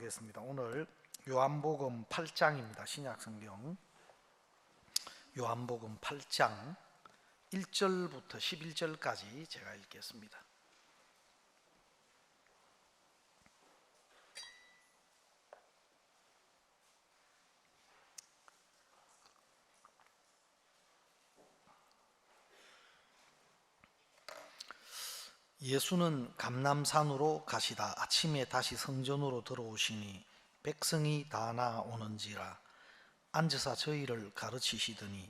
하겠습니다. 오늘 요한복음 8장입니다. 신약성경 요한복음 8장 1절부터 11절까지 제가 읽겠습니다. 예수는 감람산으로 가시다 아침에 다시 성전으로 들어오시니 백성이 다 나오는지라 앉으사 저희를 가르치시더니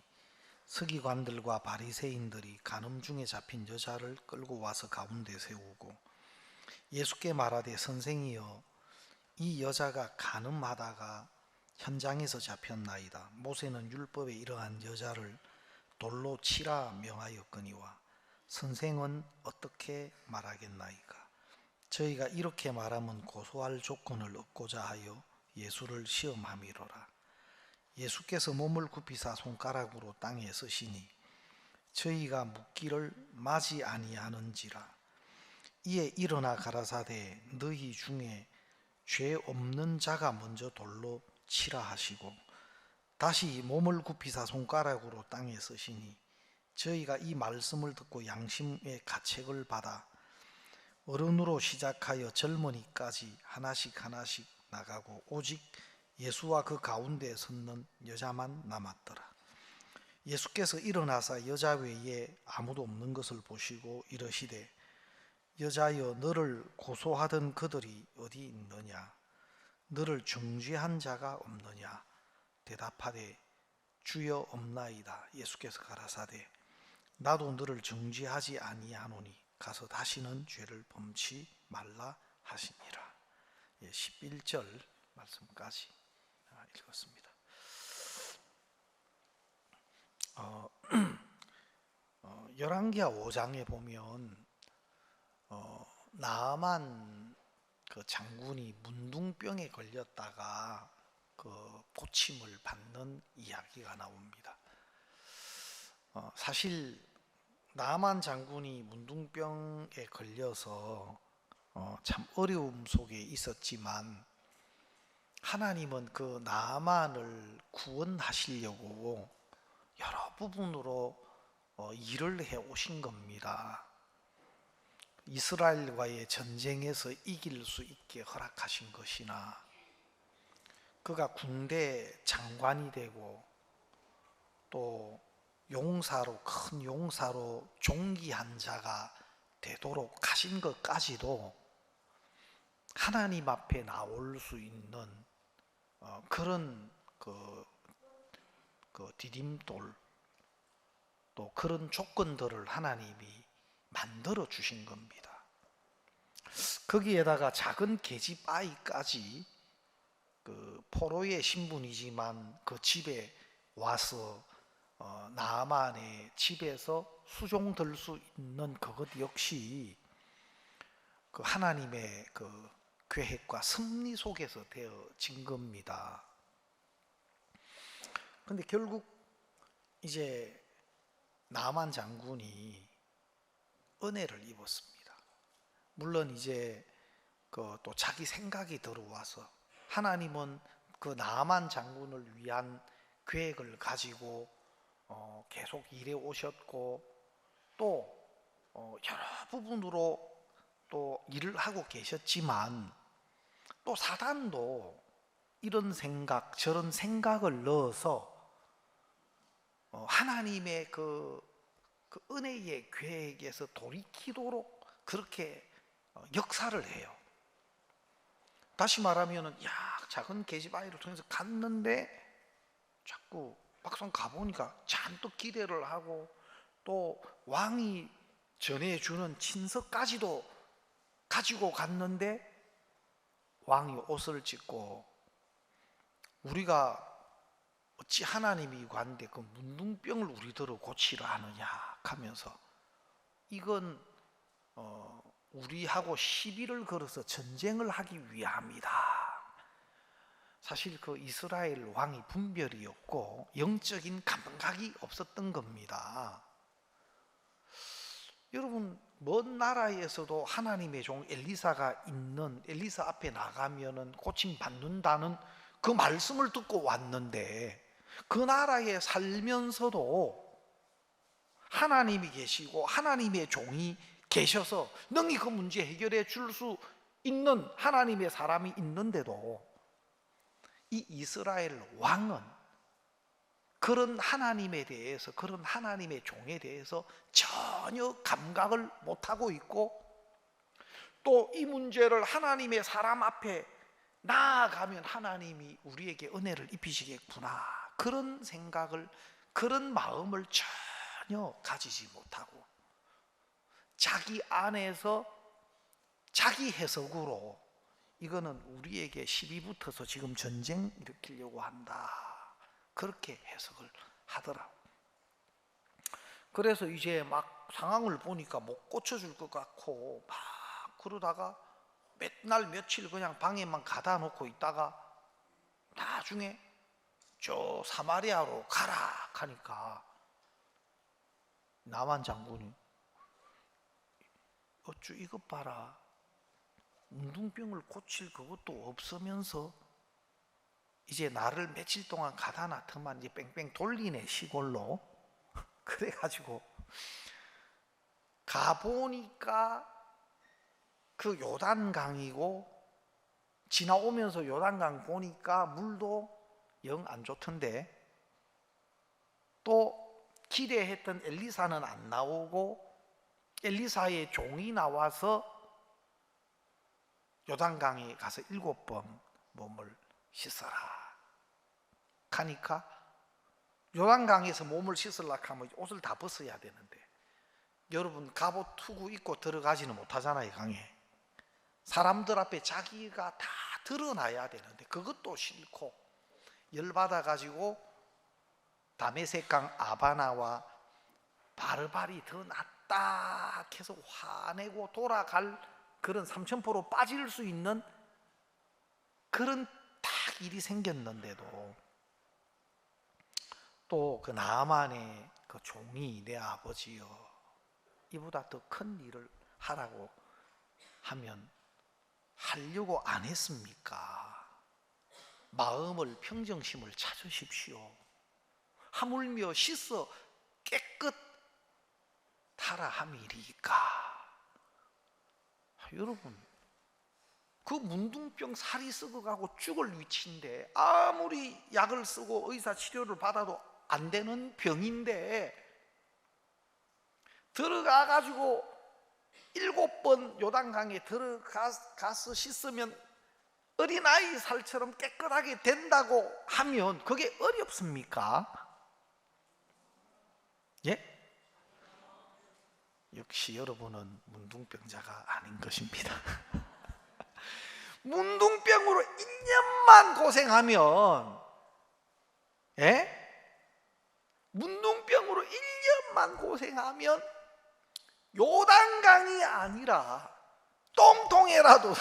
서기관들과 바리새인들이 간음 중에 잡힌 여자를 끌고 와서 가운데 세우고 예수께 말하되 선생이여 이 여자가 간음하다가 현장에서 잡혔나이다. 모세는 율법에 이러한 여자를 돌로 치라 명하였거니와 선생은 어떻게 말하겠나이까? 저희가 이렇게 말하면 고소할 조건을 얻고자 하여 예수를 시험함이로라. 예수께서 몸을 굽히사 손가락으로 땅에 쓰시니 저희가 묻기를 마지 아니하는지라. 이에 일어나 가라사대 너희 중에 죄 없는 자가 먼저 돌로 치라 하시고 다시 몸을 굽히사 손가락으로 땅에 쓰시니 저희가 이 말씀을 듣고 양심의 가책을 받아 어른으로 시작하여 젊은이까지 하나씩 나가고 오직 예수와 그 가운데 섰는 여자만 남았더라. 예수께서 일어나사 여자 외에 아무도 없는 것을 보시고 이르시되 여자여 너를 고소하던 그들이 어디 있느냐? 너를 중지한 자가 없느냐? 대답하되 주여 없나이다. 예수께서 가라사대 나도 너를 중지하지 아니하노니 가서 다시는 죄를 범치 말라 하시니라. 11절 말씀까지 읽었습니다. 열왕기하 5장에 보면 나아만 그 장군이 문둥병에 걸렸다가 그 고침을 받는 이야기가 나옵니다. 사실 나아만 장군이 문둥병에 걸려서 참 어려움 속에 있었지만 하나님은 그 나아만을 구원하시려고 여러 부분으로 일을 해 오신 겁니다. 이스라엘과의 전쟁에서 이길 수 있게 허락하신 것이나 그가 군대 장관이 되고 또 용사로 큰 용사로 존귀한 자가 되도록 하신 것까지도 하나님 앞에 나올 수 있는 그런 그 디딤돌 또 그런 조건들을 하나님이 만들어 주신 겁니다. 거기에다가 작은 계집아이까지 그 포로의 신분이지만 그 집에 와서 나아만의 집에서 수종될 수 있는 그것 역시 그 하나님의 그 계획과 섭리 속에서 되어진 겁니다. 근데 결국 이제 나아만 장군이 은혜를 입었습니다. 물론 이제 그 또 자기 생각이 들어와서 하나님은 그 나아만 장군을 위한 계획을 가지고 계속 일해 오셨고 또 여러 부분으로 또 일을 하고 계셨지만 또 사단도 이런 생각 저런 생각을 넣어서 하나님의 그 은혜의 계획에서 돌이키도록 그렇게 역사를 해요. 다시 말하면은 작은 계집아이를 통해서 갔는데 자꾸 막상 가보니까 잔뜩 기대를 하고 또 왕이 전해주는 친서까지도 가지고 갔는데 왕이 옷을 찢고 우리가 어찌 하나님이 관데 그 문둥병을 우리더러 고치려 하느냐 하면서 이건 우리하고 시비를 걸어서 전쟁을 하기 위함이다. 사실 그 이스라엘 왕이 분별이었고 영적인 감각이 없었던 겁니다. 여러분, 먼 나라에서도 하나님의 종 엘리사가 있는, 엘리사 앞에 나가면은 고침 받는다는 그 말씀을 듣고 왔는데, 그 나라에 살면서도 하나님이 계시고 하나님의 종이 계셔서 능히 그 문제 해결해 줄 수 있는 하나님의 사람이 있는데도 이 이스라엘 왕은 그런 하나님에 대해서, 그런 하나님의 종에 대해서 전혀 감각을 못하고 있고, 또 이 문제를 하나님의 사람 앞에 나아가면 하나님이 우리에게 은혜를 입히시겠구나, 그런 생각을, 그런 마음을 전혀 가지지 못하고 자기 안에서 자기 해석으로 이거는 우리에게 시비 붙어서 지금 전쟁 일으키려고 한다, 그렇게 해석을 하더라고. 그래서 이제 막 상황을 보니까 못 고쳐줄 것 같고 막 그러다가 몇 날 며칠 그냥 방에만 가다 놓고 있다가 나중에 저 사마리아로 가라 하니까 나만 장군이 어쭈 이것 봐라, 문둥병을 고칠 그것도 없으면서 이제 나를 며칠 동안 가다 놔더만 이제 뺑뺑 돌리네 시골로. 그래가지고 가보니까 그 요단강이고, 지나오면서 요단강 보니까 물도 영 안 좋던데, 또 기대했던 엘리사는 안 나오고 엘리사의 종이 나와서 요단강에 가서 7번 몸을 씻어라 하니까, 요단강에서 몸을 씻으려고 하면 옷을 다 벗어야 되는데, 여러분 갑옷 투구 입고 들어가지는 못하잖아요. 강에 사람들 앞에 자기가 다 드러나야 되는데 그것도 싫고 열받아 가지고 다메섹강 아바나와 바르발이 더 낫다 해서 화내고 돌아갈 그런 삼천포로 빠질 수 있는 그런 딱 일이 생겼는데도 또 그 나아만의 그 종이 내 아버지여, 이보다 더 큰 일을 하라고 하면 하려고 안 했습니까? 마음을, 평정심을 찾으십시오. 하물며 씻어 깨끗 하라 함이리까. 여러분, 그 문둥병 살이 썩어가고 죽을 위치인데, 아무리 약을 쓰고 의사 치료를 받아도 안 되는 병인데 들어가 가지고 7번 요단강에 들어가서 씻으면 어린아이 살처럼 깨끗하게 된다고 하면 그게 어렵습니까? 예? 역시 여러분은 문둥병자가 아닌 것입니다. 문둥병으로 1년만 고생하면, 예? 문둥병으로 1년만 고생하면 요단강이 아니라 똥통에라도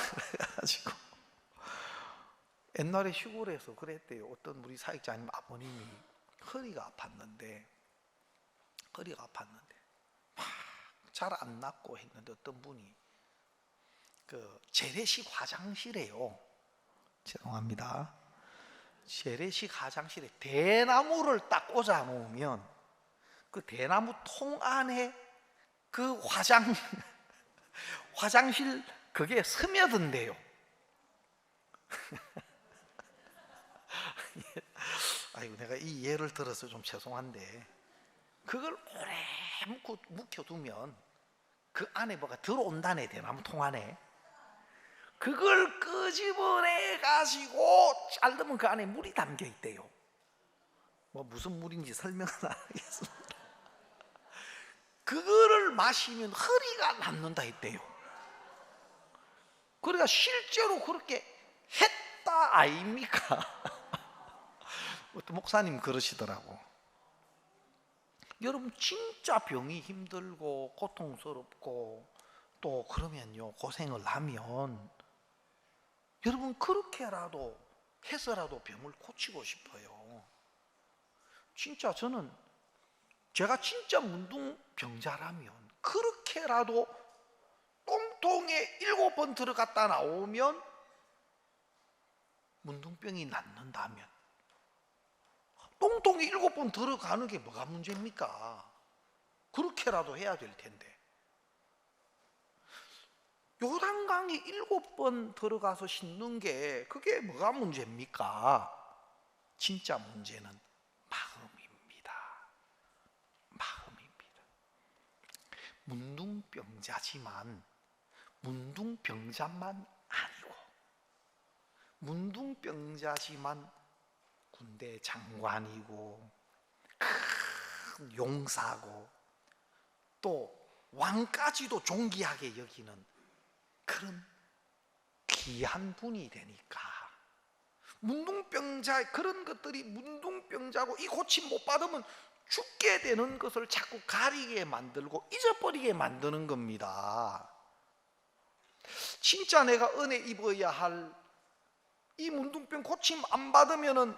가지고. 옛날에 시골에서 그랬대요. 어떤 우리 사역자님 아버님이 허리가 아팠는데 막 잘 안 낫고 했는데, 어떤 분이 그 재래식 화장실에요, 죄송합니다, 재래식 화장실에 대나무를 딱 꽂아 놓으면 그 대나무 통 안에 그 화장실 그게 스며든대요. 아이고, 내가 이 예를 들어서 좀 죄송한데, 그걸 오래 묵혀두면 그 안에 뭐가 들어온다네, 대나무 통 안에. 그걸 끄집어내 가지고 자르면 그 안에 물이 담겨 있대요. 뭐 무슨 물인지 설명은 안 하겠습니다. 그거를 마시면 허리가 낫는다 했대요. 그러니까 실제로 그렇게 했다 아닙니까? 어떤 목사님 그러시더라고. 여러분, 진짜 병이 힘들고 고통스럽고 또 그러면요, 고생을 하면 여러분 그렇게라도 해서라도 병을 고치고 싶어요. 진짜 저는, 제가 진짜 문둥병자라면 그렇게라도 똥통에 7번 들어갔다 나오면 문둥병이 낫는다면 똥통에 7번 들어가는 게 뭐가 문제입니까? 그렇게라도 해야 될 텐데. 요단강에 7번 들어가서 씻는 게 그게 뭐가 문제입니까? 진짜 문제는 마음입니다. 마음입니다. 문둥병자지만 문둥병자만 아니고 문둥병자지만 군대 장관이고 큰 용사고 또 왕까지도 존귀하게 여기는 그런 귀한 분이 되니까 문둥병자 그런 것들이 문둥병자고 이 고침 못 받으면 죽게 되는 것을 자꾸 가리게 만들고 잊어버리게 만드는 겁니다. 진짜 내가 은혜 입어야 할 이 문둥병 고침 안 받으면은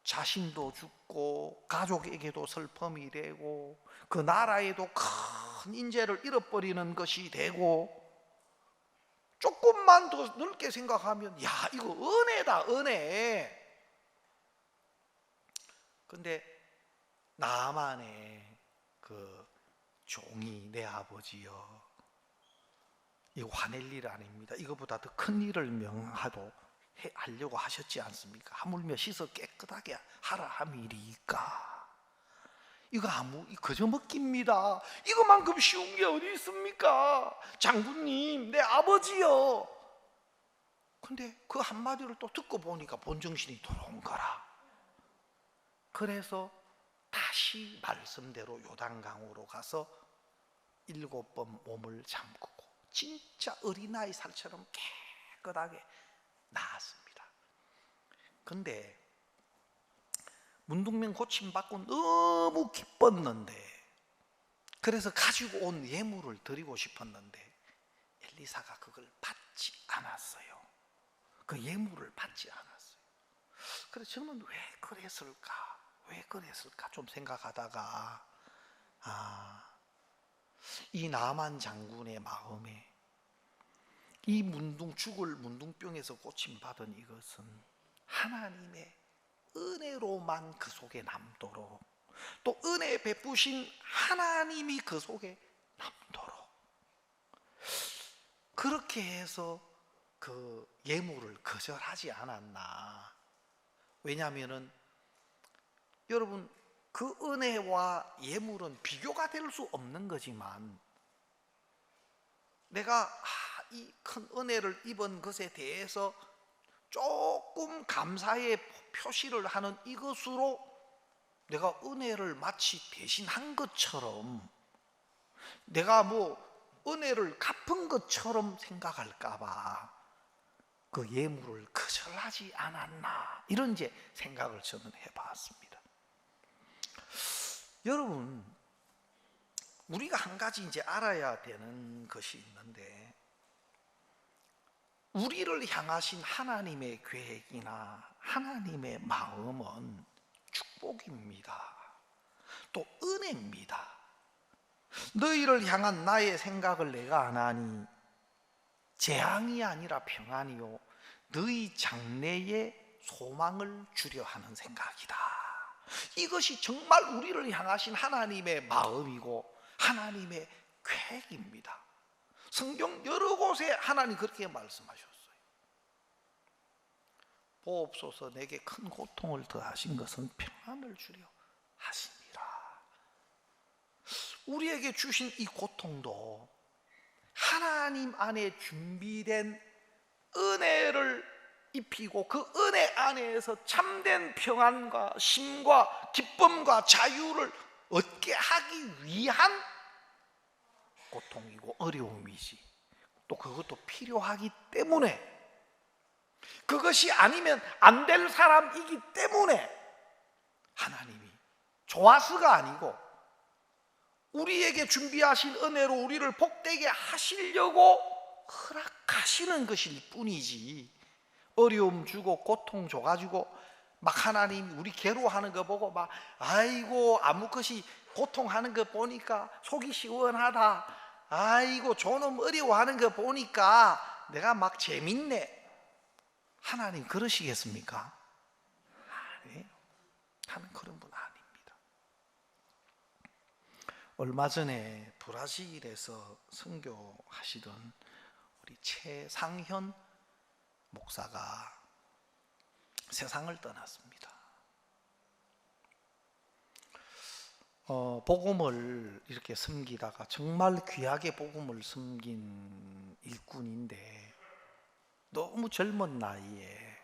자신도 죽고 가족에게도 슬픔이 되고 그 나라에도 큰 인재를 잃어버리는 것이 되고 조금만 더 넓게 생각하면 야 이거 은혜다 은혜. 근데 나만의 그 종이 내 아버지여 이거 화낼 일 아닙니다. 이거보다 더 큰 일을 명하도 하려고 하셨지 않습니까? 하물며 씻어 깨끗하게 하라 함이리까. 이거 그저 먹기입니다. 이거만큼 쉬운 게 어디 있습니까? 장군님 내 아버지요. 근데 그 한마디를 또 듣고 보니까 본정신이 돌아온 거라. 그래서 다시 말씀대로 요단강으로 가서 7번 몸을 잠그고 진짜 어린아이 살처럼 깨끗하게 나았습니다. 근데 문둥병 고침받고 너무 기뻤는데 그래서 가지고 온 예물을 드리고 싶었는데 엘리사가 그걸 받지 않았어요. 그 예물을 받지 않았어요. 그래서 저는 왜 그랬을까 좀 생각하다가 이 나만 장군의 마음에 이 죽을 문둥병에서 고침받은 이것은 하나님의 은혜로만 그 속에 남도록 또 은혜 베푸신 하나님이 그 속에 남도록 그렇게 해서 그 예물을 거절하지 않았나. 왜냐하면은 여러분 그 은혜와 예물은 비교가 될 수 없는 거지만 내가 이 큰 은혜를 입은 것에 대해서 조금 감사의 표시를 하는 이것으로 내가 은혜를 마치 대신한 것처럼 내가 은혜를 갚은 것처럼 생각할까봐 그 예물을 거절하지 않았나 이런 이제 생각을 저는 해봤습니다. 여러분 우리가 한 가지 이제 알아야 되는 것이 있는데 우리를 향하신 하나님의 계획이나 하나님의 마음은 축복입니다. 또 은혜입니다. 너희를 향한 나의 생각을 내가 아나니 재앙이 아니라 평안이요 너희 장래에 소망을 주려 하는 생각이다. 이것이 정말 우리를 향하신 하나님의 마음이고 하나님의 계획입니다. 성경 여러 곳에 하나님 그렇게 말씀하셨어요. 보옵소서 내게 큰 고통을 더하신 것은 평안을 주려 하십니다. 우리에게 주신 이 고통도 하나님 안에 준비된 은혜를 입히고 그 은혜 안에서 참된 평안과 쉼과 기쁨과 자유를 얻게 하기 위한 고통이고 어려움이지. 또 그것도 필요하기 때문에 그것이 아니면 안 될 사람이기 때문에 하나님이 좋아서가 아니고 우리에게 준비하신 은혜로 우리를 복되게 하시려고 허락하시는 것일 뿐이지 어려움 주고 고통 줘가지고 막 하나님 우리 괴로워하는 거 보고 막 아이고 아무 것이 고통하는 거 보니까 속이 시원하다. 아이고 저놈 어려워하는 거 보니까 내가 막 재밌네. 하나님 그러시겠습니까? 아니에요. 하나님 그런 분 아닙니다. 얼마 전에 브라질에서 선교하시던 우리 최상현 목사가 세상을 떠났습니다. 복음을 이렇게 섬기다가 정말 귀하게 복음을 섬긴 일꾼인데 너무 젊은 나이에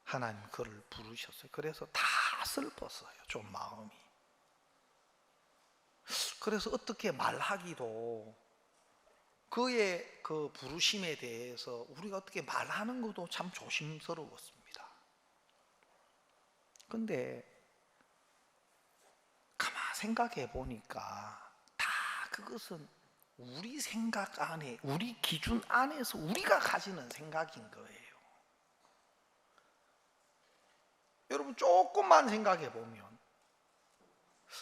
하나님 그를 부르셨어요. 그래서 다 슬펐어요. 좀 마음이. 그래서 어떻게 말하기도, 그의 그 부르심에 대해서 우리가 어떻게 말하는 것도 참 조심스러웠습니다. 근데 가만 생각해 보니까 다 그것은 우리 생각 안에, 우리 기준 안에서 우리가 가지는 생각인 거예요. 여러분 조금만 생각해 보면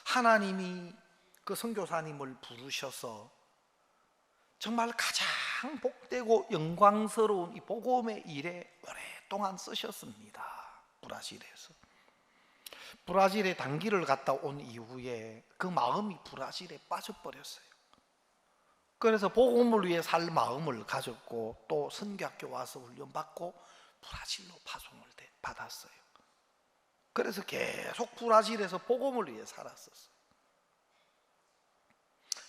하나님이 그 선교사님을 부르셔서 정말 가장 복되고 영광스러운 이 복음의 일에 오랫동안 쓰셨습니다. 브라질에서. 브라질에 단기를 갔다 온 이후에 그 마음이 브라질에 빠져버렸어요. 그래서 복음을 위해 살 마음을 가졌고 또 선교학교 와서 훈련받고 브라질로 파송을 받았어요. 그래서 계속 브라질에서 복음을 위해 살았었어요.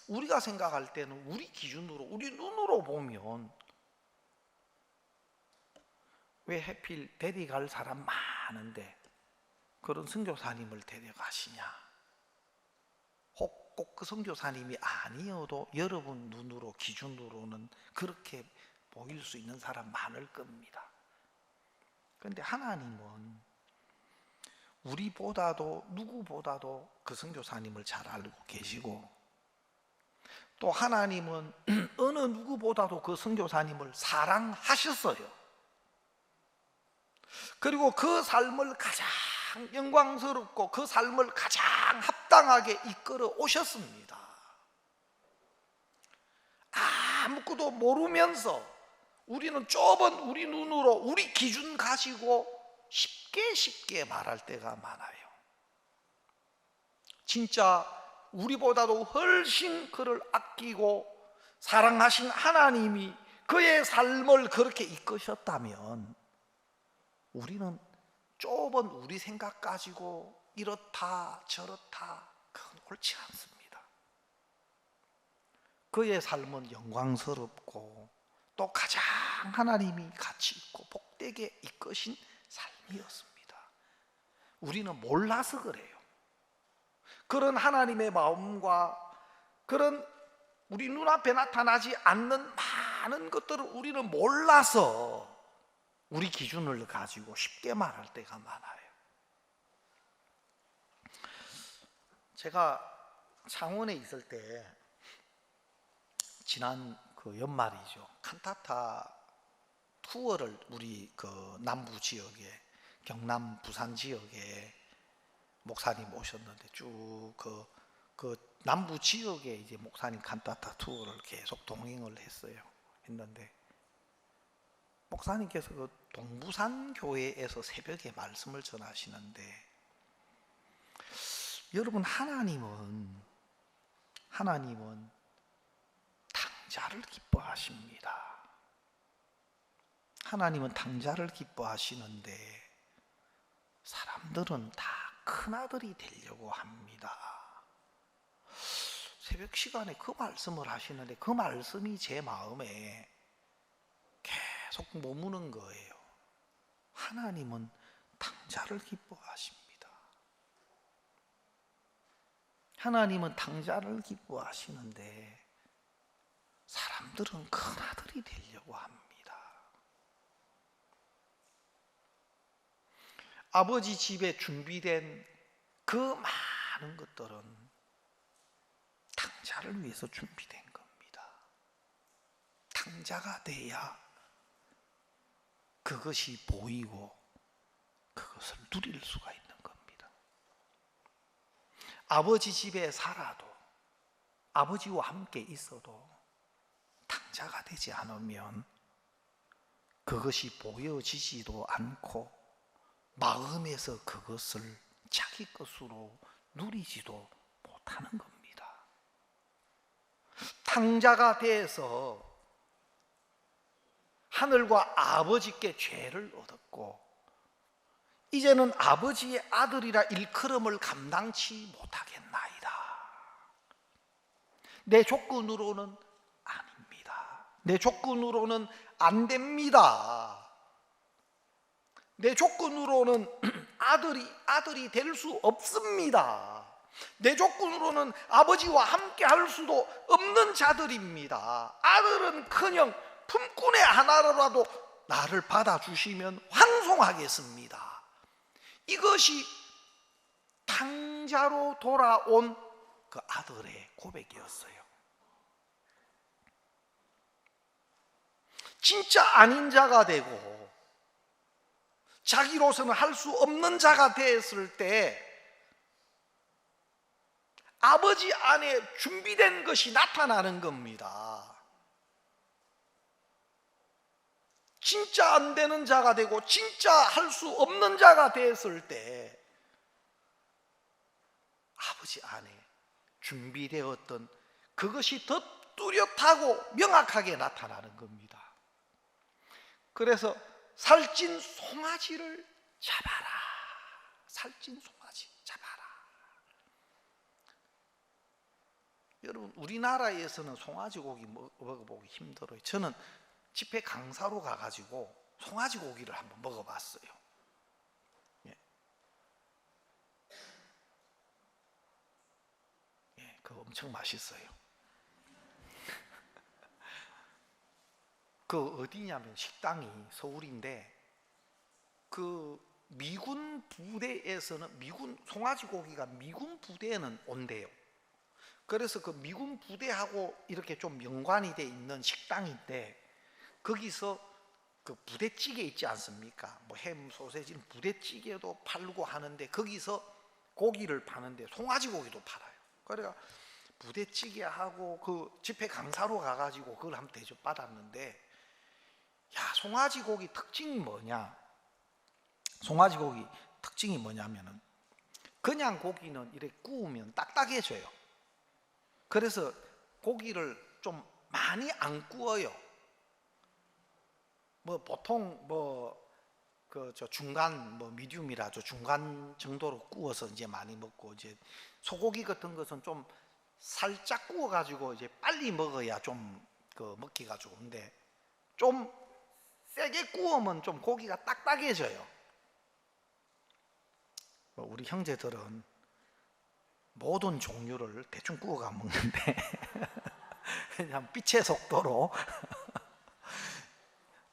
우리가 생각할 때는 우리 기준으로, 우리 눈으로 보면 왜 하필 데려갈 사람 많은데 그런 선교사님을 데려가시냐? 혹 꼭 그 선교사님이 아니어도 여러분 눈으로, 기준으로는 그렇게 보일 수 있는 사람 많을 겁니다. 그런데 하나님은 우리보다도, 누구보다도 그 선교사님을 잘 알고 계시고, 또 하나님은 어느 누구보다도 그 선교사님을 사랑하셨어요. 그리고 그 삶을 가장 영광스럽고 그 삶을 가장 합당하게 이끌어 오셨습니다. 아무것도 모르면서 우리는 좁은 우리 눈으로 우리 기준 가지고 쉽게 말할 때가 많아요. 진짜 우리보다도 훨씬 그를 아끼고 사랑하신 하나님이 그의 삶을 그렇게 이끄셨다면 우리는 좁은 우리 생각 가지고 이렇다 저렇다, 그건 옳지 않습니다. 그의 삶은 영광스럽고 또 가장 하나님이 가치 있고 복되게 이끄신 삶이었습니다. 우리는 몰라서 그래요. 그런 하나님의 마음과 그런 우리 눈앞에 나타나지 않는 많은 것들을 우리는 몰라서 우리 기준을 가지고 쉽게 말할 때가 많아요. 제가 창원에 있을 때 지난 그 연말이죠. 칸타타 투어를 우리 그 남부 지역에, 경남 부산 지역에 목사님 오셨는데 쭉 그 남부 지역에 이제 목사님 칸타타 투어를 계속 동행을 했는데 목사님께서 그 동부산 교회에서 새벽에 말씀을 전하시는데, 여러분 하나님은 탕자를 기뻐하십니다. 하나님은 탕자를 기뻐하시는데 사람들은 다 큰아들이 되려고 합니다. 새벽 시간에 그 말씀을 하시는데 그 말씀이 제 마음에 계속 머무는 거예요. 하나님은 탕자를 기뻐하십니다. 하나님은 탕자를 기뻐하시는데 사람들은 큰아들이 되려고 합니다. 아버지 집에 준비된 그 많은 것들은 탕자를 위해서 준비된 겁니다. 탕자가 돼야 그것이 보이고 그것을 누릴 수가 있는 겁니다. 아버지 집에 살아도 아버지와 함께 있어도 탕자가 되지 않으면 그것이 보여지지도 않고 마음에서 그것을 자기 것으로 누리지도 못하는 겁니다. 탕자가 돼서 하늘과 아버지께 죄를 얻었고 이제는 아버지의 아들이라 일컬음을 감당치 못하겠나이다. 내 조건으로는 아닙니다. 내 조건으로는 안 됩니다. 내 조건으로는 아들이 될 수 없습니다. 내 조건으로는 아버지와 함께 할 수도 없는 자들입니다. 아들은커녕 품꾼의 하나라도 나를 받아주시면 환송하겠습니다. 이것이 탕자로 돌아온 그 아들의 고백이었어요. 진짜 아닌 자가 되고 자기로서는 할 수 없는 자가 되었을 때 아버지 안에 준비된 것이 나타나는 겁니다. 진짜 안 되는 자가 되고 진짜 할 수 없는 자가 되었을 때 아버지 안에 준비되었던 그것이 더 뚜렷하고 명확하게 나타나는 겁니다. 그래서 살찐 송아지를 잡아라. 살찐 송아지 잡아라. 여러분, 우리나라에서는 송아지 고기 먹어보기 힘들어요. 저는 집회 강사로 가가지고 송아지 고기를 한번 먹어봤어요. 예. 예, 그거 엄청 맛있어요. 그 어디냐면 식당이 서울인데 그 미군 부대에서는 미군 송아지 고기가 미군 부대에는 온대요. 그래서 그 미군 부대하고 이렇게 좀 연관이 돼 있는 식당인데 거기서 그 부대찌개 있지 않습니까? 뭐 햄, 소세지, 부대찌개도 팔고 하는데 거기서 고기를 파는데 송아지 고기도 팔아요. 그래가 부대찌개하고 그 집회 강사로 가가지고 그걸 한번 대접받았는데 야, 송아지 고기 특징이 뭐냐? 송아지 고기 특징이 뭐냐면은 그냥 고기는 이렇게 구우면 딱딱해져요. 그래서 고기를 좀 많이 안 구워요. 뭐 보통 저 중간 미디움이라죠. 중간 정도로 구워서 이제 많이 먹고 이제 소고기 같은 것은 좀 살짝 구워 가지고 이제 빨리 먹어야 좀 먹기가 좋은데 좀 세게 구우면 좀 고기가 딱딱해져요. 우리 형제들은 모든 종류를 대충 구워가 먹는데 그냥 빛의 속도로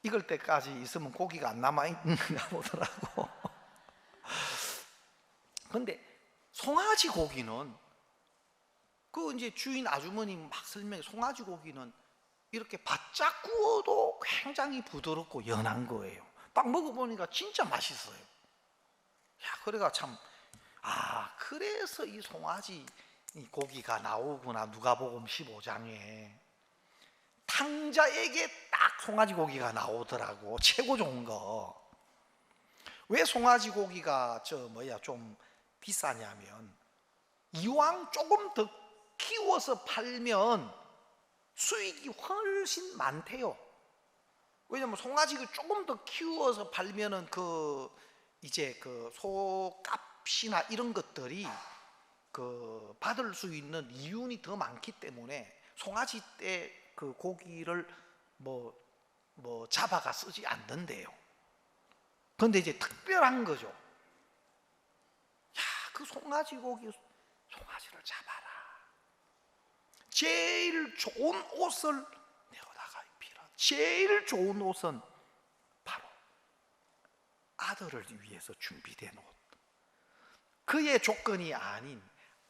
익을 때까지 있으면 고기가 안 남아있는가 보더라고. 근데 송아지 고기는 그 이제 주인 아주머니 막 설명해. 송아지 고기는 이렇게 바짝 구워도 굉장히 부드럽고 연한 거예요. 딱 먹어보니까 진짜 맛있어요. 야, 그래가 참, 그래서 이 송아지 고기가 나오구나. 누가복음 15장에 탕자에게 딱 송아지 고기가 나오더라고. 최고 좋은 거. 왜 송아지 고기가 좀 비싸냐면 이왕 조금 더 키워서 팔면 수익이 훨씬 많대요. 왜냐면 송아지를 조금 더 키워서 팔면은 이제 소값이나 이런 것들이 받을 수 있는 이윤이 더 많기 때문에 송아지 때 그 고기를 잡아가 쓰지 않는데요. 그런데 이제 특별한 거죠. 야, 그 송아지를 잡아라. 제일 좋은 옷을 내어다가 입히라. 제일 좋은 옷은 바로 아들을 위해서 준비된 옷. 그의 조건이 아닌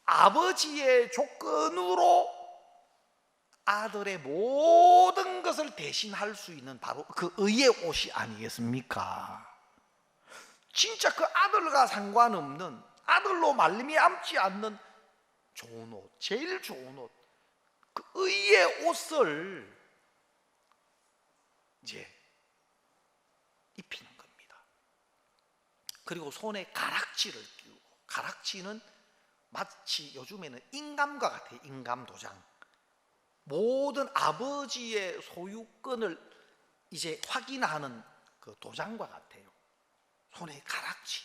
아버지의 조건으로 아들의 모든 것을 대신할 수 있는 바로 그 의의 옷이 아니겠습니까? 진짜 그 아들과 상관없는, 아들로 말미암지 않는 좋은 옷, 제일 좋은 옷, 그 의의 옷을 이제 입히는 겁니다. 그리고 손에 가락지를 끼우고, 가락지는 마치 요즘에는 인감과 같아요. 인감 도장. 모든 아버지의 소유권을 이제 확인하는 그 도장과 같아요. 손에 가락지.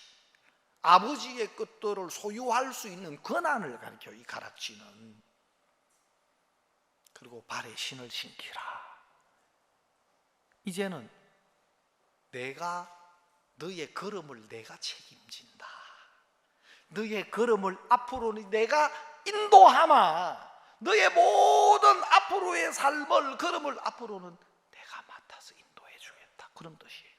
아버지의 것들을 소유할 수 있는 권한을 가리켜요, 이 가락지는. 그리고 발에 신을 신기라. 이제는 내가 너의 걸음을 내가 책임진다. 너의 걸음을 앞으로는 내가 인도하마. 너의 모든 앞으로의 삶을, 걸음을 앞으로는 내가 맡아서 인도해 주겠다. 그런 뜻이에요.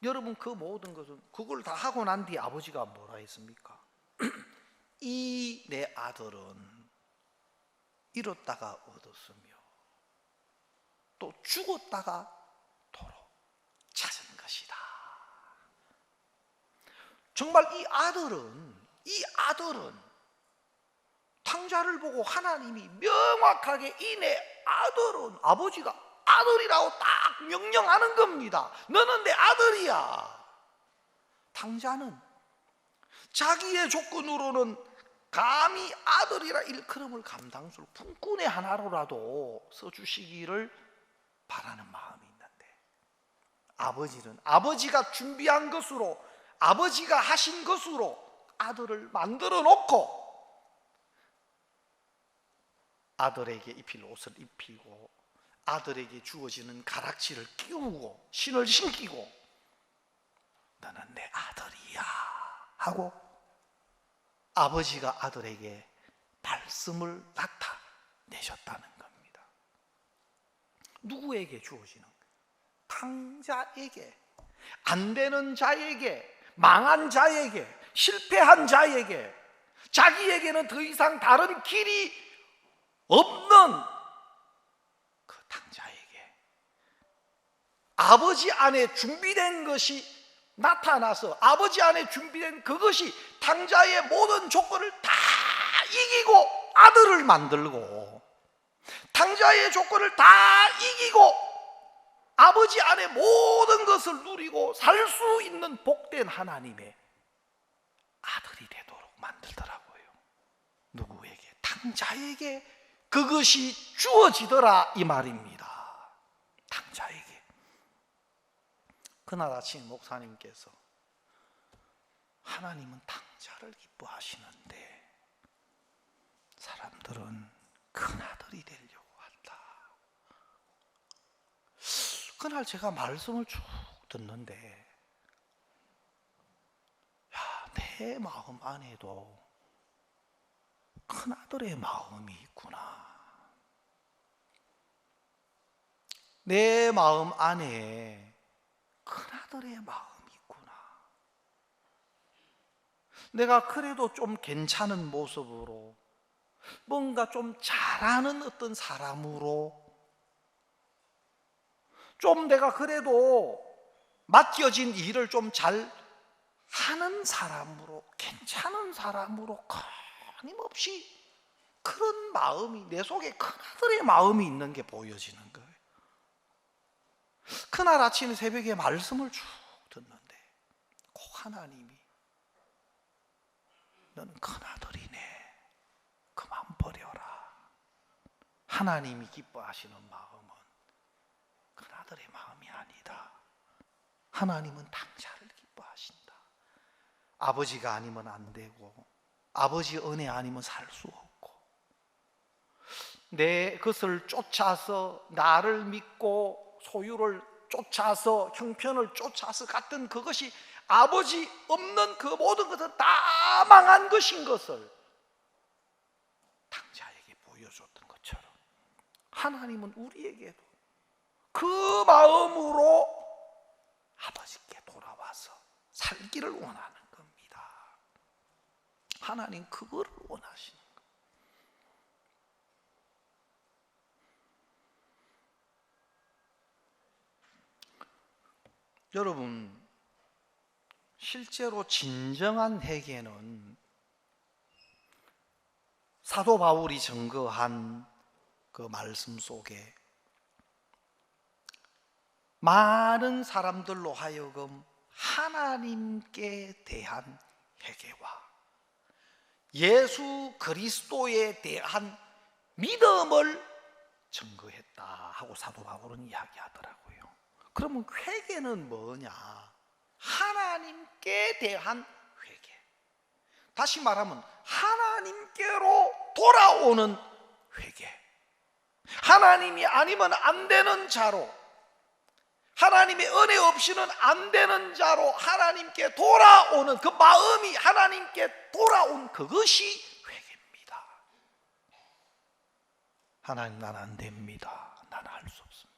여러분, 그 모든 것은, 그걸 다 하고 난 뒤에 아버지가 뭐라 했습니까? 이 내 아들은 잃었다가 얻었으며 또 죽었다가 도로 찾은 것이다. 정말 이 아들은 탕자를 보고 하나님이 명확하게 이 내 아들은, 아버지가 아들이라고 딱 명령하는 겁니다. 너는 내 아들이야. 탕자는 자기의 조건으로는 감히 아들이라 일컬음을 감당스러워 품꾼의 하나로라도 써주시기를 바라는 마음이 있는데, 아버지는 아버지가 준비한 것으로, 아버지가 하신 것으로 아들을 만들어 놓고 아들에게 입힐 옷을 입히고 아들에게 주어지는 가락지를 끼우고 신을 신기고 너는 내 아들이야 하고 아버지가 아들에게 말씀을 나타내셨다는 겁니다. 누구에게 주어지는? 탕자에게, 안 되는 자에게, 망한 자에게, 실패한 자에게, 자기에게는 더 이상 다른 길이 없는 그 탕자에게 아버지 안에 준비된 것이 나타나서 아버지 안에 준비된 그것이 탕자의 모든 조건을 다 이기고 아들을 만들고, 탕자의 조건을 다 이기고 아버지 안에 모든 것을 누리고 살 수 있는 복된 하나님의 아들이 되도록 만들더라고요. 누구에게? 탕자에게 그것이 주어지더라 이 말입니다. 탕자에게. 그날 아침 목사님께서 하나님은 탕자를 기뻐하시는데 사람들은 큰아들이 되려고 한다. 그날 제가 말씀을 쭉 듣는데, 야, 내 마음 안에도 큰아들의 마음이 있구나. 내 마음 안에 큰아들의 마음이 있구나. 내가 그래도 좀 괜찮은 모습으로, 뭔가 좀 잘하는 어떤 사람으로, 좀 내가 그래도 맡겨진 일을 좀 잘 하는 사람으로, 괜찮은 사람으로 끊임없이 그런 마음이, 내 속에 큰아들의 마음이 있는 게 보여지는 거예요. 그날 아침 새벽에 말씀을 쭉 듣는데 꼭 하나님이 너는 큰아들이네, 그만 버려라. 하나님이 기뻐하시는 마음은 큰아들의 마음이 아니다. 하나님은 탕자를 기뻐하신다. 아버지가 아니면 안 되고 아버지 은혜 아니면 살 수 없고, 내 것을 쫓아서 나를 믿고 소유를 쫓아서 형편을 쫓아서 갔던 그것이 아버지 없는 그 모든 것은 다 망한 것인 것을 탕자에게 보여줬던 것처럼 하나님은 우리에게도 그 마음으로 아버지께 돌아와서 살기를 원하는 겁니다. 하나님 그거를 원하시는 거예요. 여러분, 실제로 진정한 회개는 사도 바울이 증거한 그 말씀 속에 많은 사람들로 하여금 하나님께 대한 회개와 예수 그리스도에 대한 믿음을 증거했다 하고 사도 바울은 이야기하더라고요. 그러면 회개는 뭐냐? 하나님께 대한 회개. 다시 말하면 하나님께로 돌아오는 회개. 하나님이 아니면 안 되는 자로, 하나님의 은혜 없이는 안 되는 자로 하나님께 돌아오는 그 마음이 하나님께 돌아온 그것이 회개입니다. 하나님, 난 안 됩니다. 난 할 수 없습니다.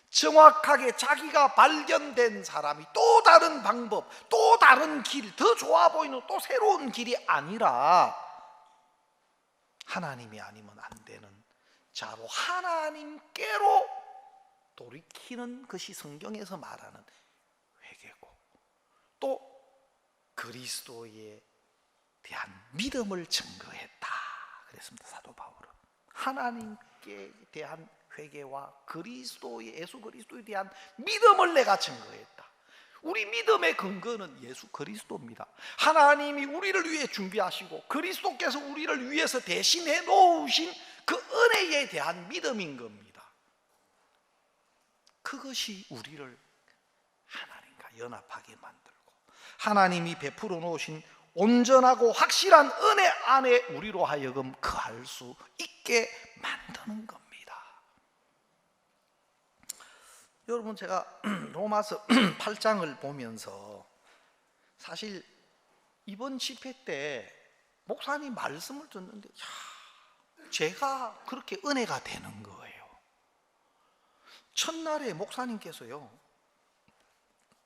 정확하게 자기가 발견된 사람이 또 다른 방법, 또 다른 길, 더 좋아 보이는 또 새로운 길이 아니라 하나님이 아니면 안 되는 자로 하나님께로 돌이키는 것이 성경에서 말하는 회개고, 또 그리스도에 대한 믿음을 증거했다 그랬습니다. 사도 바울은 하나님께 대한 회개와 그리스도의 예수 그리스도에 대한 믿음을 내가 증거했다. 우리 믿음의 근거는 예수 그리스도입니다. 하나님이 우리를 위해 준비하시고 그리스도께서 우리를 위해서 대신해 놓으신 그 은혜에 대한 믿음인 겁니다. 그것이 우리를 하나님과 연합하게 만들고 하나님이 베풀어 놓으신 온전하고 확실한 은혜 안에 우리로 하여금 거할 수 있게 만드는 겁니다. 여러분, 제가 로마서 8장을 보면서 사실 이번 집회 때 목사님 말씀을 듣는데 제가 그렇게 은혜가 되는 거예요. 첫날에 목사님께서요,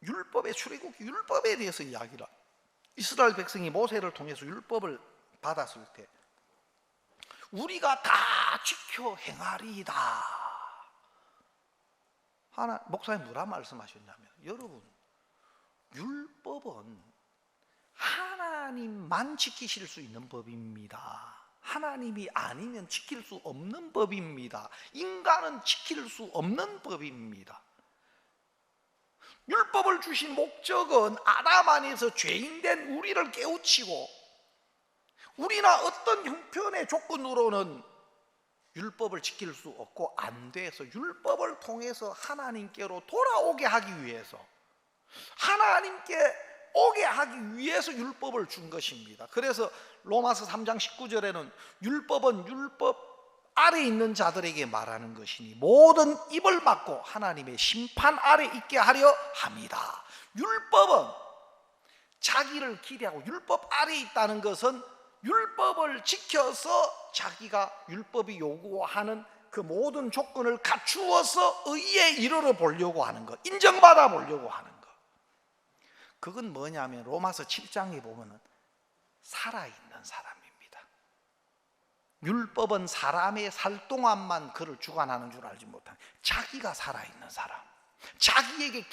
율법의 출애굽기 율법에 대해서 이야기를, 이스라엘 백성이 모세를 통해서 율법을 받았을 때 우리가 다 지켜 행하리이다. 목사님 뭐라 말씀하셨냐면, 여러분, 율법은 하나님만 지키실 수 있는 법입니다. 하나님이 아니면 지킬 수 없는 법입니다. 인간은 지킬 수 없는 법입니다. 율법을 주신 목적은 아담 안에서 죄인된 우리를 깨우치고, 우리나 어떤 형편의 조건으로는 율법을 지킬 수 없고 안 돼서 율법을 통해서 하나님께로 돌아오게 하기 위해서, 하나님께 오게 하기 위해서 율법을 준 것입니다. 그래서 로마서 3장 19절에는 율법은 율법 아래 있는 자들에게 말하는 것이니 모든 입을 막고 하나님의 심판 아래 있게 하려 합니다. 율법은 자기를 기대하고, 율법 아래 있다는 것은 율법을 지켜서 자기가 율법이 요구하는 그 모든 조건을 갖추어서 의에 이르러 보려고 하는 것, 인정받아 보려고 하는 것. 그건 뭐냐면 로마서 7장에 보면은 살아있는 사람입니다. 율법은 사람의 살 동안만 그를 주관하는 줄 알지 못한, 자기가 살아있는 사람, 자기를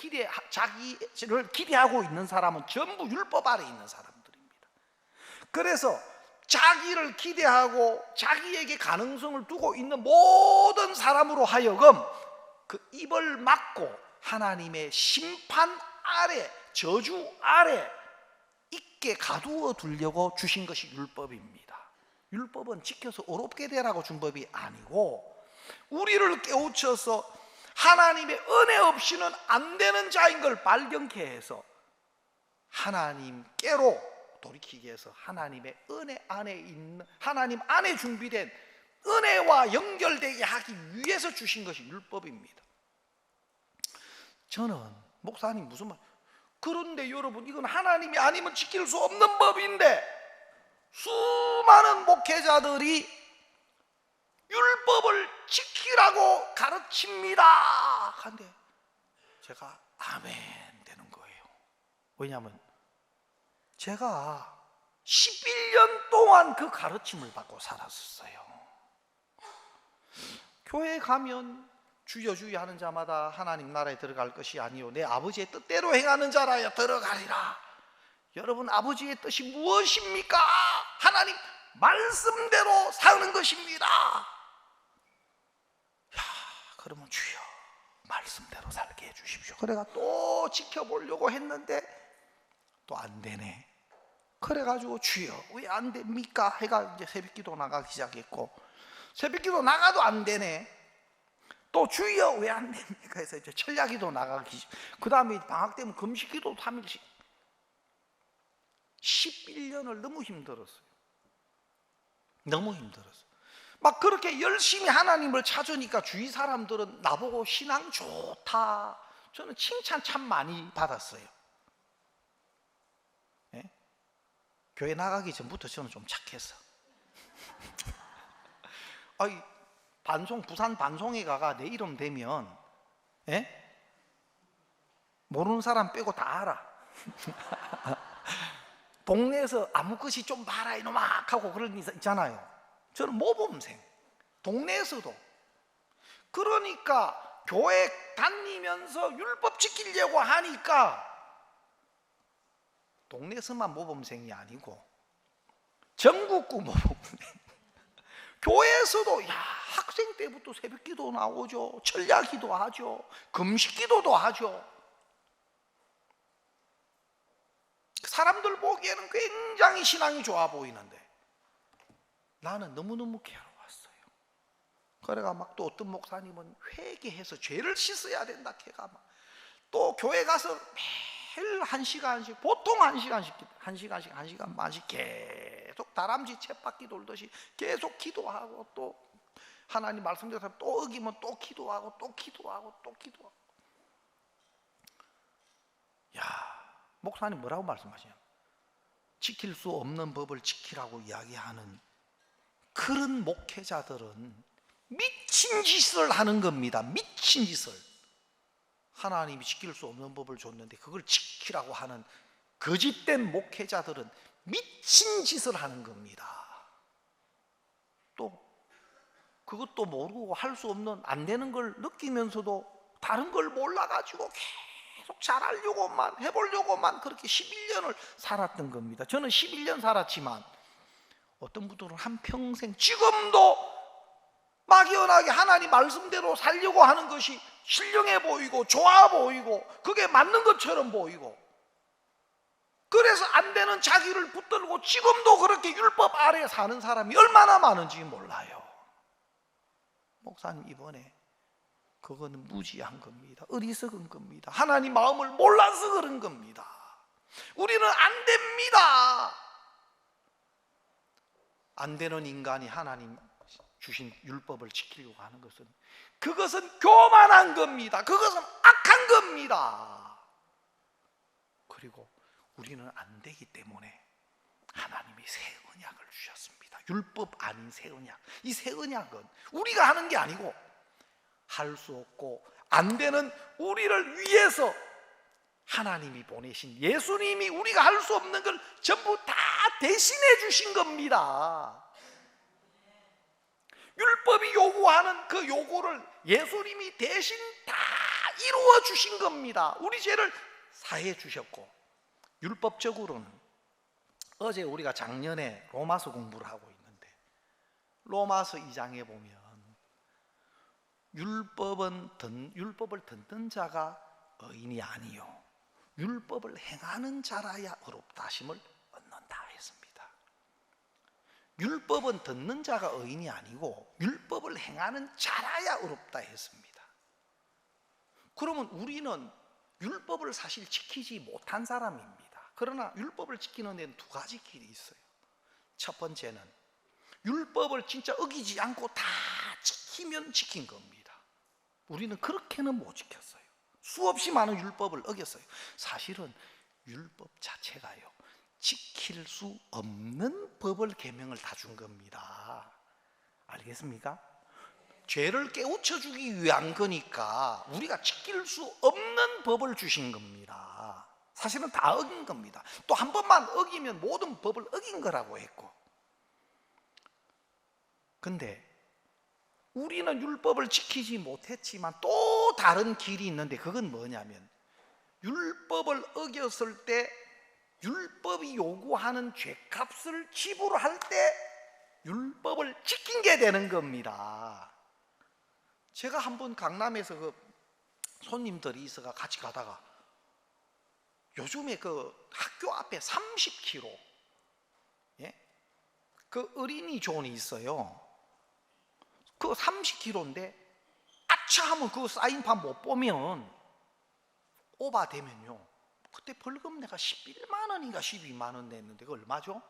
기대하고 있는 사람은 전부 율법 아래 있는 사람들입니다. 그래서 자기를 기대하고 자기에게 가능성을 두고 있는 모든 사람으로 하여금 그 입을 막고 하나님의 심판 아래, 저주 아래 있게 가두어 두려고 주신 것이 율법입니다. 율법은 지켜서 어렵게 되라고 준 법이 아니고, 우리를 깨우쳐서 하나님의 은혜 없이는 안 되는 자인 걸 발견케 해서 하나님께로 돌이키기 위해서 하나님의 은혜 안에 있는, 하나님 안에 준비된 은혜와 연결되게 하기 위해서 주신 것이 율법입니다. 저는 목사님 무슨 말, 그런데 여러분, 이건 하나님이 아니면 지킬 수 없는 법인데 수많은 목회자들이 율법을 지키라고 가르칩니다. 근데 제가 아멘 되는 거예요. 왜냐하면 제가 11년 동안 그 가르침을 받고 살았어요. 교회 가면 주여 주여 하는 자마다 하나님 나라에 들어갈 것이 아니요 내 아버지의 뜻대로 행하는 자라야 들어가리라. 여러분, 아버지의 뜻이 무엇입니까? 하나님 말씀대로 사는 것입니다. 야, 그러면 주여 말씀대로 살게 해주십시오. 그래가 또 지켜보려고 했는데 또 안 되네. 그래가지고 주여 왜 안 됩니까? 해가 이제 새벽기도 나가기 시작했고, 새벽기도 나가도 안 되네. 또 주여 왜 안 됩니까? 해서 이제 철야기도 나가기, 그 다음에 방학 때면 금식기도 3일씩. 11년을 너무 힘들었어요. 너무 힘들었어요. 막 그렇게 열심히 하나님을 찾으니까 주위 사람들은 나보고 신앙 좋다, 저는 칭찬 참 많이 받았어요. 네? 교회 나가기 전부터 저는 좀 착했어. 아이, 부산 반송에 가가 내 이름 대면, 예? 모르는 사람 빼고 다 알아. 동네에서 아무 것이 좀 봐라 이놈아 하고 그런 게 있잖아요. 저는 모범생, 동네에서도. 그러니까 교회 다니면서 율법 지키려고 하니까 동네에서만 모범생이 아니고 전국구 모범생. 교회에서도, 야, 학생 때부터 새벽기도 나오죠, 철야기도 하죠, 금식기도도 하죠. 사람들 보기에는 굉장히 신앙이 좋아 보이는데 나는 너무너무 괴로웠어요. 그래가 막 또 어떤 목사님은 회개해서 죄를 씻어야 된다 걔가 막 또 교회 가서 매일 1시간씩, 보통 1시간 반씩 계속 다람쥐 쳇바퀴 돌듯이 계속 기도하고, 또 하나님 말씀대로 또 어기면 또 기도하고 또 기도하고 또 기도하고. 야, 목사님 뭐라고 말씀하시냐? 지킬 수 없는 법을 지키라고 이야기하는 그런 목회자들은 미친 짓을 하는 겁니다. 미친 짓을. 하나님이 지킬 수 없는 법을 줬는데 그걸 지키라고 하는 거짓된 목회자들은 미친 짓을 하는 겁니다. 또 그것도 모르고 할 수 없는, 안 되는 걸 느끼면서도 다른 걸 몰라가지고 계속 잘하려고만, 해보려고만 그렇게 11년을 살았던 겁니다. 저는 11년 살았지만 어떤 분들은 한평생, 지금도 막연하게 하나님 말씀대로 살려고 하는 것이 신령해 보이고 좋아 보이고 그게 맞는 것처럼 보이고, 그래서 안 되는 자기를 붙들고 지금도 그렇게 율법 아래 사는 사람이 얼마나 많은지 몰라요. 목사님, 이번에 그거는 무지한 겁니다. 어리석은 겁니다. 하나님 마음을 몰라서 그런 겁니다. 우리는 안 됩니다. 안 되는 인간이 하나님 주신 율법을 지키려고 하는 것은, 그것은 교만한 겁니다. 그것은 악한 겁니다. 그리고 우리는 안 되기 때문에 하나님이 새 언약을 주셨습니다. 율법 아닌 새 언약. 이 새 언약은 우리가 하는 게 아니고 할 수 없고 안 되는 우리를 위해서 하나님이 보내신 예수님이 우리가 할 수 없는 걸 전부 다 대신해 주신 겁니다. 율법이 요구하는 그 요구를 예수님이 대신 다 이루어 주신 겁니다. 우리 죄를 사해 주셨고, 율법적으로는 어제 우리가 작년에 로마서 공부를 하고 있는데, 로마서 2장에 보면 율법을 듣는 자가 의인이 아니요 율법을 행하는 자라야 의롭다 하심을 얻는다 했습니다. 율법은 듣는 자가 의인이 아니고 율법을 행하는 자라야 의롭다 했습니다. 그러면 우리는 율법을 사실 지키지 못한 사람입니다. 그러나 율법을 지키는 데는 두 가지 길이 있어요. 첫 번째는 율법을 진짜 어기지 않고 다 지키면 지킨 겁니다. 우리는 그렇게는 못 지켰어요. 수없이 많은 율법을 어겼어요. 사실은 율법 자체가요, 지킬 수 없는 법을 계명을 다 준 겁니다. 알겠습니까? 죄를 깨우쳐 주기 위한 거니까 우리가 지킬 수 없는 법을 주신 겁니다. 사실은 다 어긴 겁니다. 또 한 번만 어기면 모든 법을 어긴 거라고 했고, 근데 우리는 율법을 지키지 못했지만 또 다른 길이 있는데, 그건 뭐냐면 율법을 어겼을 때 율법이 요구하는 죄값을 지불할 때 율법을 지킨 게 되는 겁니다. 제가 한번 강남에서 그 손님들이 있어가 같이 가다가, 요즘에 그 학교 앞에 30km 그 어린이존이 있어요. 그 30km인데 아차 하면 그 사인판 못 보면, 오바되면요, 그때 벌금 내가 11만 원인가 12만 원 냈는데, 그 얼마죠?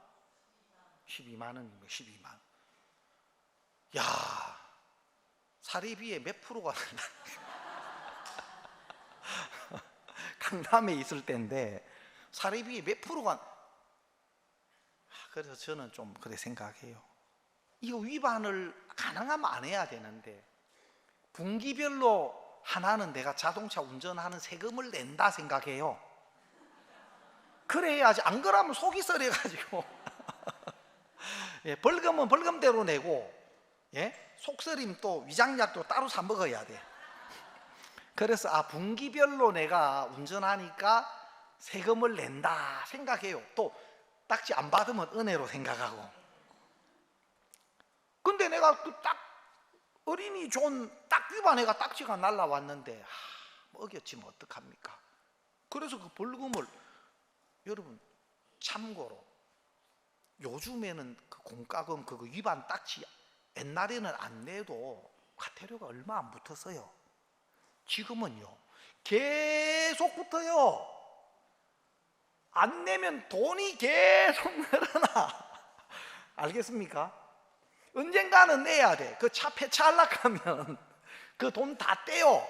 12만 원인가 12만 원. 야, 사례비에 몇 프로가 강남에 있을 때인데 사례비에 몇 프로가. 그래서 저는 좀 그래 생각해요. 이거 위반을 가능하면 안 해야 되는데, 분기별로 하나는 내가 자동차 운전하는 세금을 낸다 생각해요. 그래야지. 안 그러면 속이 썰어가지고 예, 벌금은 벌금대로 내고, 예? 속쓰림 또 위장약도 따로 사 먹어야 돼. 그래서 분기별로 내가 운전하니까 세금을 낸다 생각해요. 또 딱지 안 받으면 은혜로 생각하고. 근데 내가 그 딱 어린이존 딱 위반해가 딱지가 날라왔는데, 어겼지면 어떡합니까? 그래서 그 벌금을, 여러분 참고로 요즘에는 그 공과금 그거 위반 딱지 옛날에는 안 내도 과태료가 얼마 안 붙었어요. 지금은요 계속 붙어요. 안 내면 돈이 계속 늘어나. 알겠습니까? 언젠가는 내야 돼. 그 차 폐차하려면 그 돈 다 떼요.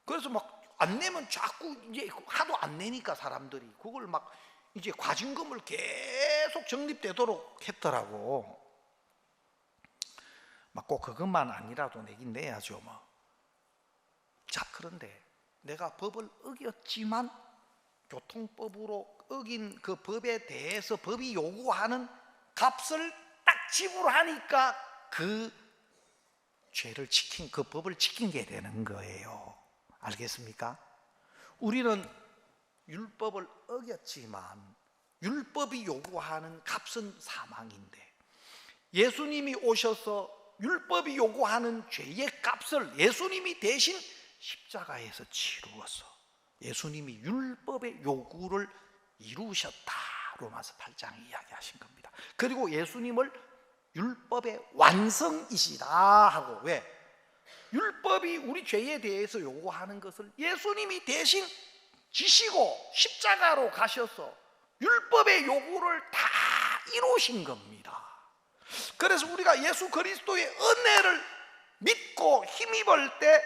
그래서 막 안 내면 자꾸 이제 하도 안 내니까 사람들이 그걸 막 이제 과징금을 계속 적립되도록 했더라고. 막 꼭 그것만 아니라도 내긴 내야죠 뭐. 자, 그런데 내가 법을 어겼지만 교통법으로 어긴 그 법에 대해서 법이 요구하는 값을 딱 지불하니까 그 죄를 지킨, 그 법을 지킨 게 되는 거예요. 알겠습니까? 우리는 율법을 어겼지만 율법이 요구하는 값은 사망인데, 예수님이 오셔서 율법이 요구하는 죄의 값을 예수님이 대신 십자가에서 치루어서 예수님이 율법의 요구를 이루셨다. 로마서 8장에 이야기하신 겁니다. 그리고 예수님을 율법의 완성이시다 하고, 왜? 율법이 우리 죄에 대해서 요구하는 것을 예수님이 대신 지시고 십자가로 가셔서 율법의 요구를 다 이루신 겁니다. 그래서 우리가 예수 그리스도의 은혜를 믿고 힘입을 때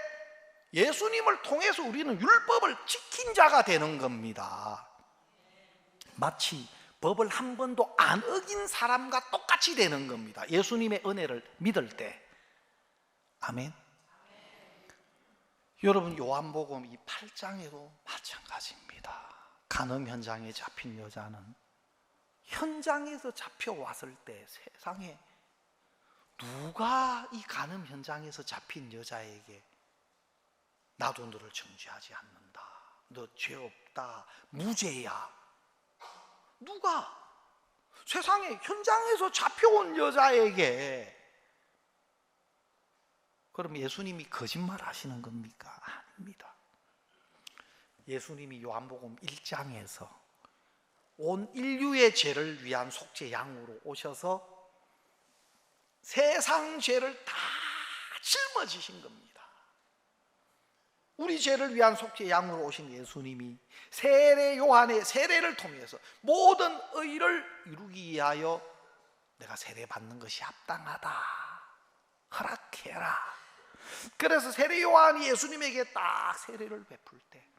예수님을 통해서 우리는 율법을 지킨 자가 되는 겁니다. 마치 법을 한 번도 안 어긴 사람과 똑같이 되는 겁니다. 예수님의 은혜를 믿을 때. 아멘. 여러분, 요한복음 이 8장에도 마찬가지입니다. 간음 현장에 잡힌 여자는 현장에서 잡혀왔을 때 세상에 누가 이 간음 현장에서 잡힌 여자에게 나도 너를 정죄하지 않는다, 너 죄 없다, 무죄야, 누가? 세상에 현장에서 잡혀온 여자에게. 그럼 예수님이 거짓말 하시는 겁니까? 아닙니다. 예수님이 요한복음 1장에서 온 인류의 죄를 위한 속죄 양으로 오셔서 세상 죄를 다 짊어지신 겁니다. 우리 죄를 위한 속죄 양으로 오신 예수님이 세례 요한의 세례를 통해서 모든 의를 이루기 위하여 내가 세례 받는 것이 합당하다, 허락해라. 그래서 세례 요한이 예수님에게 딱 세례를 베풀 때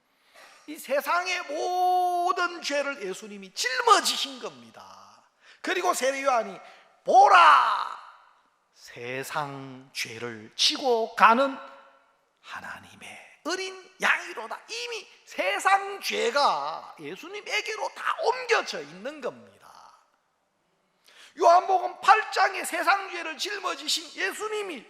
이 세상의 모든 죄를 예수님이 짊어지신 겁니다. 그리고 세례 요한이 보라, 세상 죄를 지고 가는 하나님의 어린 양이로다. 이미 세상 죄가 예수님에게로 다 옮겨져 있는 겁니다. 요한복음 8장에 세상 죄를 짊어지신 예수님이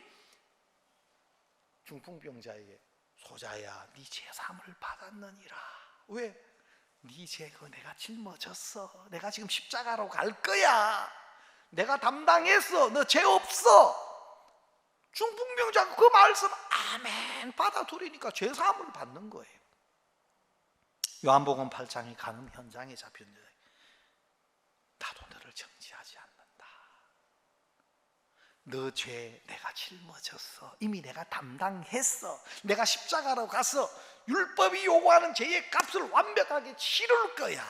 중풍병자에게 소자야 네 제삼을 받았느니라. 왜? 네 죄가 내가 짊어졌어. 내가 지금 십자가로 갈 거야. 내가 담당했어. 너 죄 없어. 중풍병자가 그 말씀 아멘 받아들이니까 죄사함을 받는 거예요. 요한복음 8장에 간음 현장에 잡혔는데 나도 너를 정죄하지 않는다. 너 죄 내가 짊어졌어. 이미 내가 담당했어. 내가 십자가로 가서 율법이 요구하는 죄의 값을 완벽하게 치를 거야.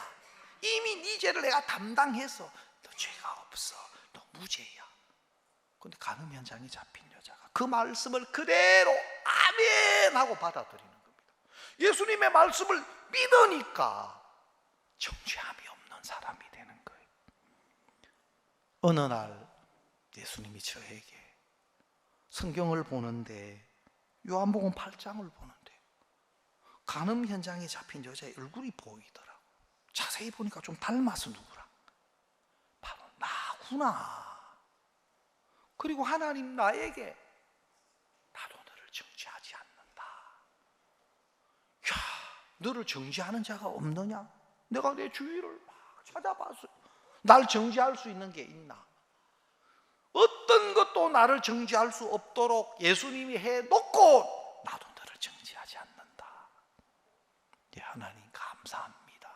이미 네 죄를 내가 담당해서 너 죄가 없어. 너 무죄야. 그런데 간음 현장에 잡힌 여자가 그 말씀을 그대로 아멘 하고 받아들이는 겁니다. 예수님의 말씀을 믿으니까 정죄함이 없는 사람이 되는 거예요. 어느 날 예수님이 저에게 성경을 보는데 요한복음 8장을 보는데 간음 현장에 잡힌 여자의 얼굴이 보이더라고. 자세히 보니까 좀 닮아서 누구랑? 바로 나구나. 그리고 하나님 나에게 나도 너를 정죄하지 않는다. 야, 너를 정죄하는 자가 없느냐? 내가 내 주위를 막 찾아봤어요. 날 정죄할 수 있는 게 있나? 어떤 것도 나를 정죄할 수 없도록 예수님이 해놓고 나도 너를 정죄하지 않는다. 예, 하나님 감사합니다.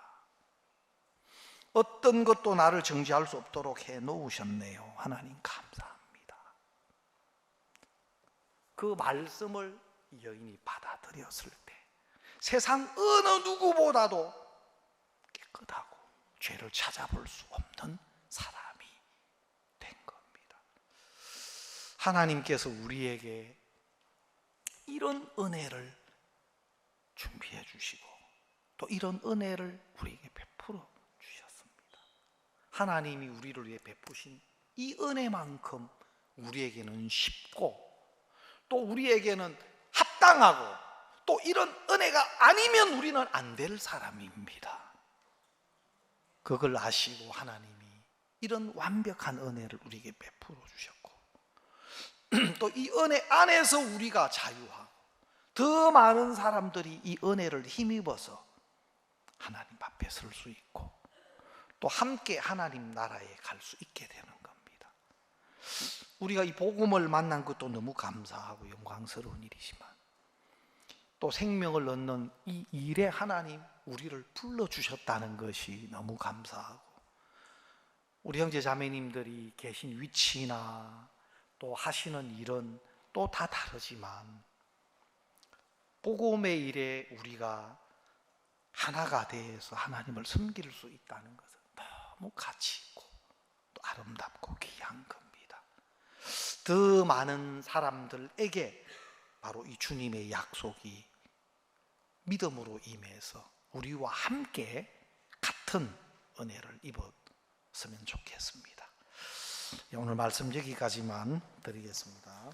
어떤 것도 나를 정죄할 수 없도록 해놓으셨네요. 하나님 감사합니다. 그 말씀을 이 여인이 받아들였을 때 세상 어느 누구보다도 깨끗하고 죄를 찾아볼 수 없는 사람이 된 겁니다. 하나님께서 우리에게 이런 은혜를 준비해 주시고 또 이런 은혜를 우리에게 베풀어 주셨습니다. 하나님이 우리를 위해 베푸신 이 은혜만큼 우리에게는 쉽고 또 우리에게는 합당하고 또 이런 은혜가 아니면 우리는 안 될 사람입니다. 그걸 아시고 하나님이 이런 완벽한 은혜를 우리에게 베풀어 주셨고 또 이 은혜 안에서 우리가 자유하고 더 많은 사람들이 이 은혜를 힘입어서 하나님 앞에 설 수 있고 또 함께 하나님 나라에 갈 수 있게 되는 겁니다. 우리가 이 복음을 만난 것도 너무 감사하고 영광스러운 일이지만 또 생명을 얻는 이 일에 하나님 우리를 불러주셨다는 것이 너무 감사하고 우리 형제 자매님들이 계신 위치나 또 하시는 일은 또 다 다르지만 복음의 일에 우리가 하나가 돼서 하나님을 섬길 수 있다는 것은 너무 가치 있고 또 아름답고 귀한 겁니다. 더 많은 사람들에게 바로 이 주님의 약속이 믿음으로 임해서 우리와 함께 같은 은혜를 입었으면 좋겠습니다. 오늘 말씀 여기까지만 드리겠습니다.